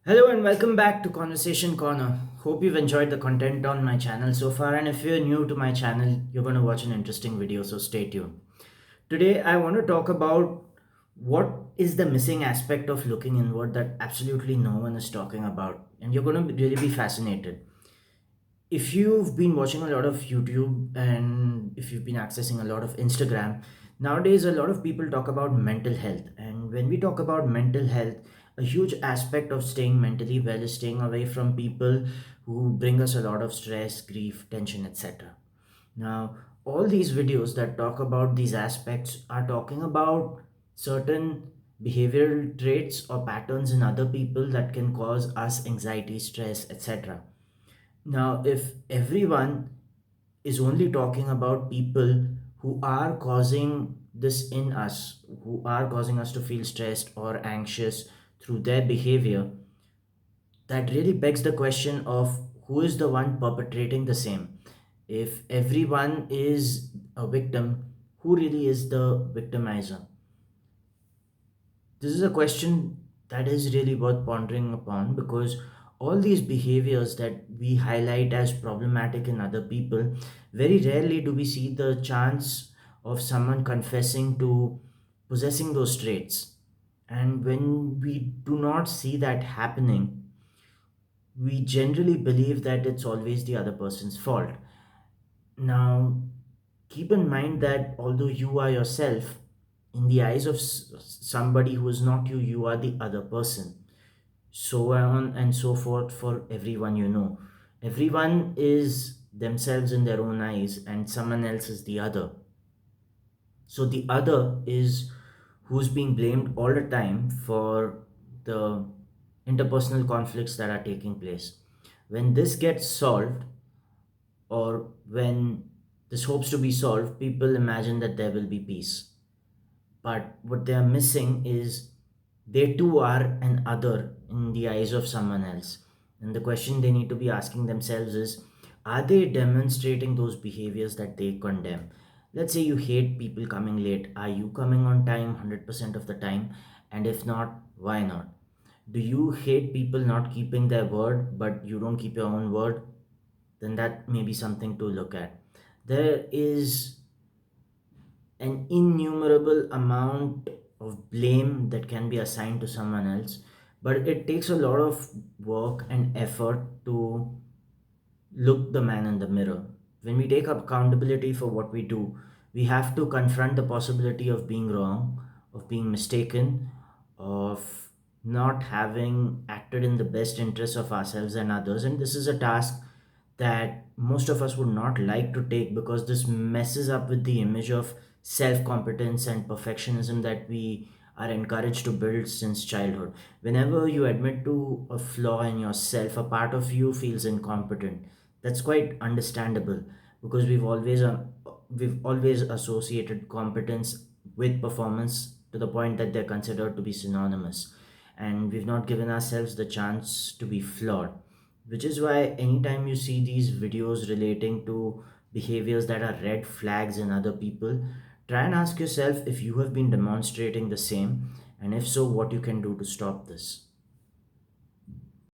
Hello and welcome back to Conversation Corner. Hope you've enjoyed the content on my channel so far, and if you're new to my channel, you're going to watch an interesting video, so stay tuned. Today, I want to talk about what is the missing aspect of looking inward that absolutely no one is talking about, and you're going to really be fascinated. If you've been watching a lot of YouTube and if you've been accessing a lot of Instagram, nowadays a lot of people talk about mental health. And when we talk about mental health, a huge aspect of staying mentally well is staying away from people who bring us a lot of stress, grief, tension, etc. Now, all these videos that talk about these aspects are talking about certain behavioral traits or patterns in other people that can cause us anxiety, stress, etc. Now, if everyone is only talking about people who are causing this in us, who are causing us to feel stressed or anxious through their behavior, that really begs the question of who is the one perpetrating the same. If everyone is a victim, who really is the victimizer? This is a question that is really worth pondering upon because all these behaviors that we highlight as problematic in other people, very rarely do we see the chance of someone confessing to possessing those traits. And when we do not see that happening, we generally believe that it's always the other person's fault. Now, keep in mind that although you are yourself, in the eyes of somebody who is not you, you are the other person. So on and so forth for everyone you know. Everyone is themselves in their own eyes, and someone else is the other. So the other is who's being blamed all the time for the interpersonal conflicts that are taking place. When this gets solved, or when this hopes to be solved, people imagine that there will be peace. But what they are missing is they too are an other in the eyes of someone else. And the question they need to be asking themselves is, are they demonstrating those behaviors that they condemn? Let's say you hate people coming late. Are you coming on time 100% of the time? And if not, why not? Do you hate people not keeping their word, but you don't keep your own word? Then that may be something to look at. There is an innumerable amount of blame that can be assigned to someone else, but it takes a lot of work and effort to look the man in the mirror. When we take accountability for what we do, we have to confront the possibility of being wrong, of being mistaken, of not having acted in the best interests of ourselves and others. And this is a task that most of us would not like to take because this messes up with the image of self competence and perfectionism that we are encouraged to build since childhood. Whenever you admit to a flaw in yourself, a part of you feels incompetent. That's quite understandable because we've always associated competence with performance to the point that they're considered to be synonymous, and we've not given ourselves the chance to be flawed, which is why anytime you see these videos relating to behaviors that are red flags in other people, try and ask yourself if you have been demonstrating the same, and if so, what you can do to stop this.